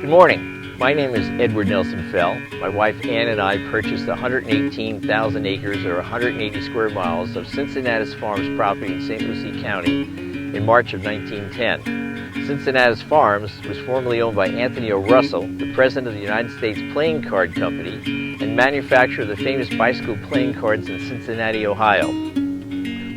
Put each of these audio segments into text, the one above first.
Good morning. My name is Edward Nelson Fell. My wife Ann and I purchased 118,000 acres or 180 square miles of Cincinnatus Farms property in St. Lucie County in March of 1910. Cincinnatus Farms was formerly owned by Anthony O. Russell, the president of the United States Playing Card Company and manufacturer of the famous bicycle playing cards in Cincinnati, Ohio.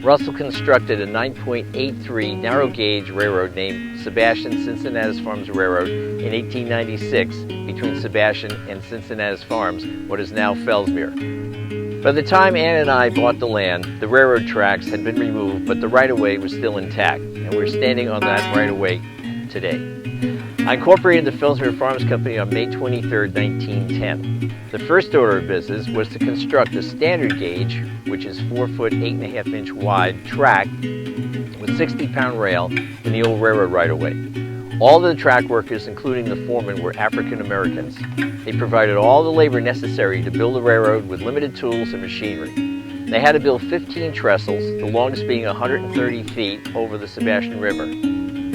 Russell constructed a 9.83 narrow-gauge railroad named Sebastian Cincinnatus Farms Railroad in 1896 between Sebastian and Cincinnatus Farms, what is now Fellsmere. By the time Ann and I bought the land, the railroad tracks had been removed, but the right-of-way was still intact, and we're standing on that right-of-way today. I incorporated the Fellsmere Farms Company on May 23, 1910. The first order of business was to construct a standard gauge, which is 4 foot 8.5 inch wide track with 60-pound rail in the old railroad right-of-way. All the track workers, including the foremen, were African Americans. They provided all the labor necessary to build the railroad with limited tools and machinery. They had to build 15 trestles, the longest being 130 feet over the Sebastian River.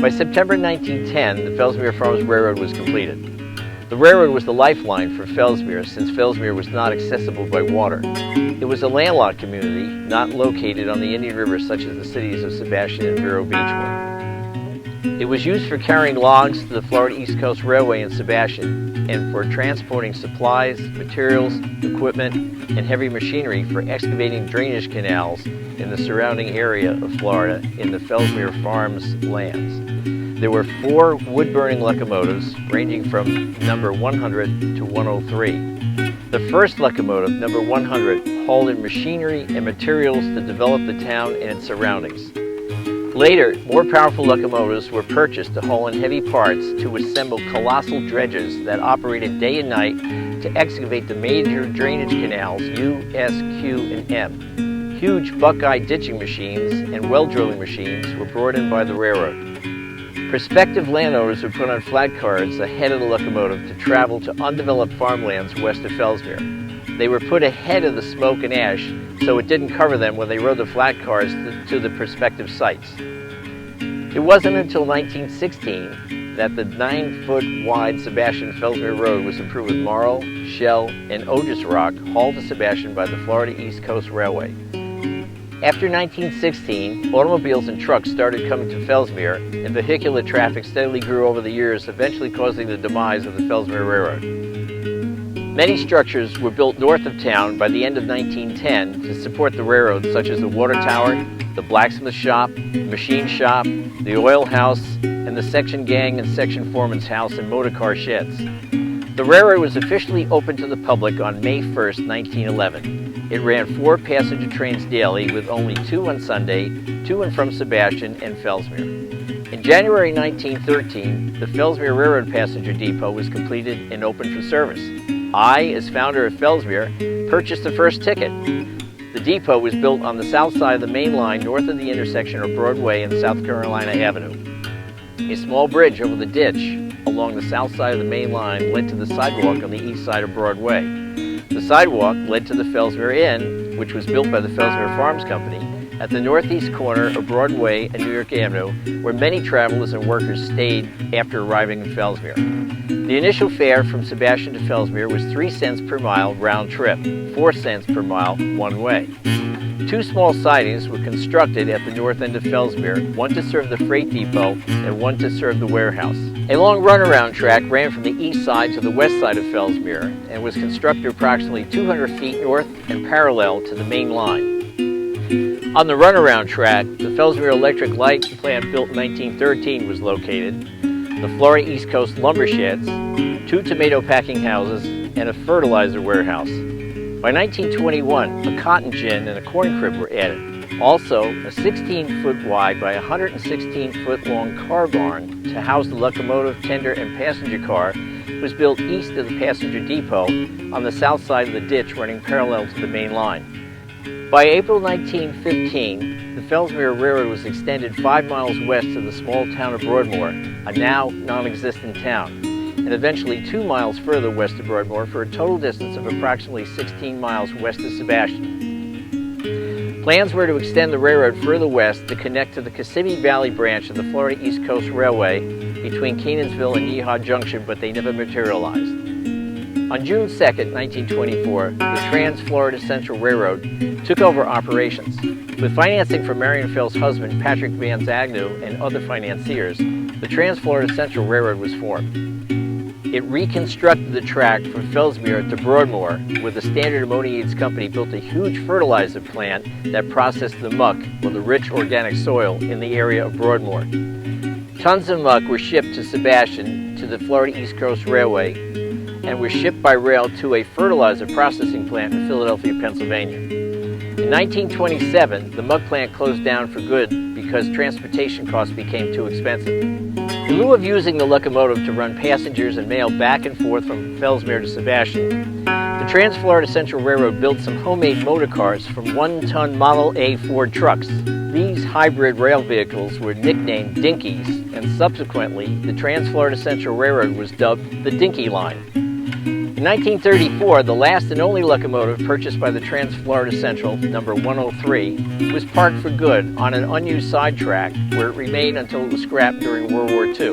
By September 1910, the Fellsmere Farms Railroad was completed. The railroad was the lifeline for Fellsmere, since Fellsmere was not accessible by water. It was a landlocked community, not located on the Indian River such as the cities of Sebastian and Vero Beach were. It was used for carrying logs to the Florida East Coast Railway in Sebastian and for transporting supplies, materials, equipment, and heavy machinery for excavating drainage canals in the surrounding area of Florida in the Fellsmere Farms lands. There were 4 wood-burning locomotives ranging from number 100 to 103. The first locomotive, number 100, hauled in machinery and materials to develop the town and its surroundings. Later, more powerful locomotives were purchased to haul in heavy parts to assemble colossal dredges that operated day and night to excavate the major drainage canals U, S, Q, and M. Huge buckeye ditching machines and well drilling machines were brought in by the railroad. Prospective landowners would put on flat cars ahead of the locomotive to travel to undeveloped farmlands west of Fellsmere. They were put ahead of the smoke and ash so it didn't cover them when they rode the flat cars to the prospective sites. It wasn't until 1916 that the 9-foot wide Sebastian Fellsmere Road was improved with marl, shell, and Ogis rock hauled to Sebastian by the Florida East Coast Railway. After 1916, automobiles and trucks started coming to Fellsmere, and vehicular traffic steadily grew over the years, eventually causing the demise of the Fellsmere Railroad. Many structures were built north of town by the end of 1910 to support the railroad, such as the water tower, the blacksmith shop, the machine shop, the oil house, and the section gang and section foreman's house and motor car sheds. The railroad was officially opened to the public on May 1, 1911. It ran 4 passenger trains daily, with only 2 on Sunday, to and from Sebastian and Fellsmere. In January 1913, the Fellsmere Railroad Passenger Depot was completed and opened for service. I, as founder of Fellsmere, purchased the first ticket. The depot was built on the south side of the main line north of the intersection of Broadway and South Carolina Avenue. A small bridge over the ditch along the south side of the main line led to the sidewalk on the east side of Broadway. The sidewalk led to the Fellsmere Inn, which was built by the Fellsmere Farms Company, at the northeast corner of Broadway and New York Avenue, where many travelers and workers stayed after arriving in Fellsmere. The initial fare from Sebastian to Fellsmere was 3 cents per mile round trip, 4 cents per mile one way. 2 small sidings were constructed at the north end of Fellsmere, one to serve the freight depot and one to serve the warehouse. A long runaround track ran from the east side to the west side of Fellsmere and was constructed approximately 200 feet north and parallel to the main line. On the runaround track, the Fellsmere Electric Light Plant built in 1913 was located, the Florida East Coast lumber sheds, 2 tomato packing houses, and a fertilizer warehouse. By 1921, a cotton gin and a corn crib were added. Also, a 16-foot wide by 116-foot long car barn to house the locomotive, tender, and passenger car was built east of the passenger depot on the south side of the ditch running parallel to the main line. By April 1915, the Fellsmere Railroad was extended 5 miles west of the small town of Broadmoor, a now non-existent town, and eventually 2 miles further west of Broadmoor for a total distance of approximately 16 miles west of Sebastian. Plans were to extend the railroad further west to connect to the Kissimmee Valley branch of the Florida East Coast Railway between Canansville and Yeehaw Junction, but they never materialized. On June 2nd, 1924, the Trans-Florida Central Railroad took over operations. With financing from Marion Fell's husband, Patrick Van Zagnew, and other financiers, the Trans-Florida Central Railroad was formed. It reconstructed the track from Fellsmere to Broadmoor, where the Standard Ammonia Aids Company built a huge fertilizer plant that processed the muck, or the rich organic soil, in the area of Broadmoor. Tons of muck were shipped to Sebastian, to the Florida East Coast Railway, and were shipped by rail to a fertilizer processing plant in Philadelphia, Pennsylvania. In 1927, the muck plant closed down for good because transportation costs became too expensive. In lieu of using the locomotive to run passengers and mail back and forth from Fellsmere to Sebastian, the Trans-Florida Central Railroad built some homemade motor cars from one-ton Model A Ford trucks. These hybrid rail vehicles were nicknamed Dinkies, and subsequently, the Trans-Florida Central Railroad was dubbed the Dinky Line. In 1934, the last and only locomotive purchased by the Trans-Florida Central, number 103, was parked for good on an unused sidetrack where it remained until it was scrapped during World War II.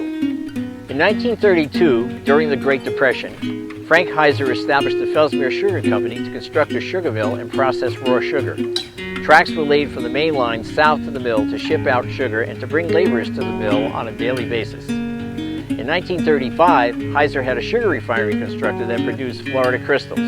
In 1932, during the Great Depression, Frank Heiser established the Fellsmere Sugar Company to construct a sugar mill and process raw sugar. Tracks were laid from the main line south to the mill to ship out sugar and to bring laborers to the mill on a daily basis. In 1935, Heiser had a sugar refinery constructed that produced Florida crystals.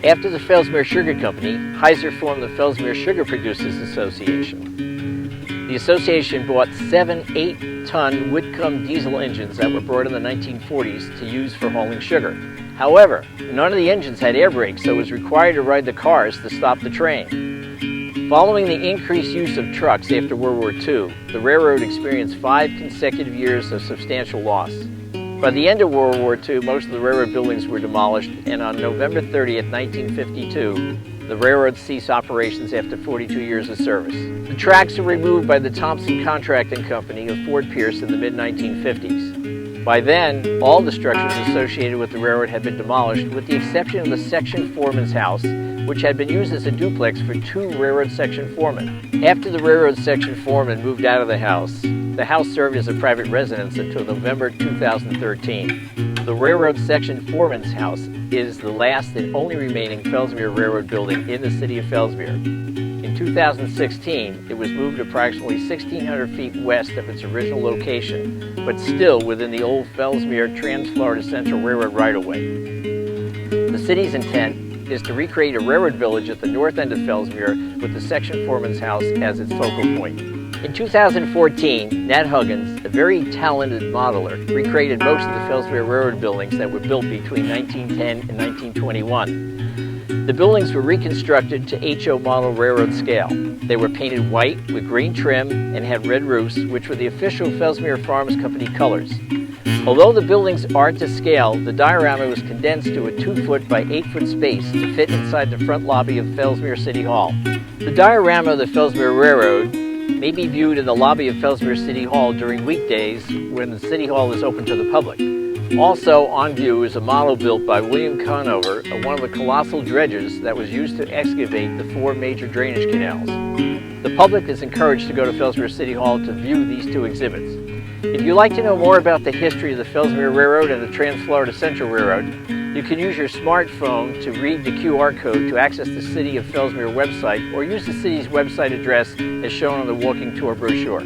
After the Fellsmere Sugar Company, Heiser formed the Fellsmere Sugar Producers Association. The association bought 7 8-ton Whitcomb diesel engines that were brought in the 1940s to use for hauling sugar. However, none of the engines had air brakes, so it was required to ride the cars to stop the train. Following the increased use of trucks after World War II, the railroad experienced 5 consecutive years of substantial loss. By the end of World War II, most of the railroad buildings were demolished, and on November 30th, 1952, the railroad ceased operations after 42 years of service. The tracks were removed by the Thompson Contracting Company of Fort Pierce in the mid-1950s. By then, all the structures associated with the railroad had been demolished, with the exception of the section foreman's house, which had been used as a duplex for 2 railroad section foremen. After the railroad section foreman moved out of the house served as a private residence until November 2013. The railroad section foreman's house is the last and only remaining Fellsmere Railroad building in the city of Fellsmere. In 2016, it was moved approximately 1,600 feet west of its original location, but still within the old Fellsmere Trans-Florida Central Railroad right-of-way. The city's intent is to recreate a railroad village at the north end of Fellsmere with the section foreman's house as its focal point. In 2014, Nat Huggins, a very talented modeler, recreated most of the Fellsmere Railroad buildings that were built between 1910 and 1921. The buildings were reconstructed to HO model railroad scale. They were painted white with green trim and had red roofs, which were the official Fellsmere Farms Company colors. Although the buildings are to scale, the diorama was condensed to a 2-foot by 8-foot space to fit inside the front lobby of Fellsmere City Hall. The diorama of the Fellsmere Railroad may be viewed in the lobby of Fellsmere City Hall during weekdays when the City Hall is open to the public. Also on view is a model built by William Conover of one of the colossal dredges that was used to excavate the 4 major drainage canals. The public is encouraged to go to Fellsmere City Hall to view these 2 exhibits. If you'd like to know more about the history of the Fellsmere Railroad and the Trans-Florida Central Railroad, you can use your smartphone to read the QR code to access the City of Fellsmere website, or use the city's website address as shown on the walking tour brochure.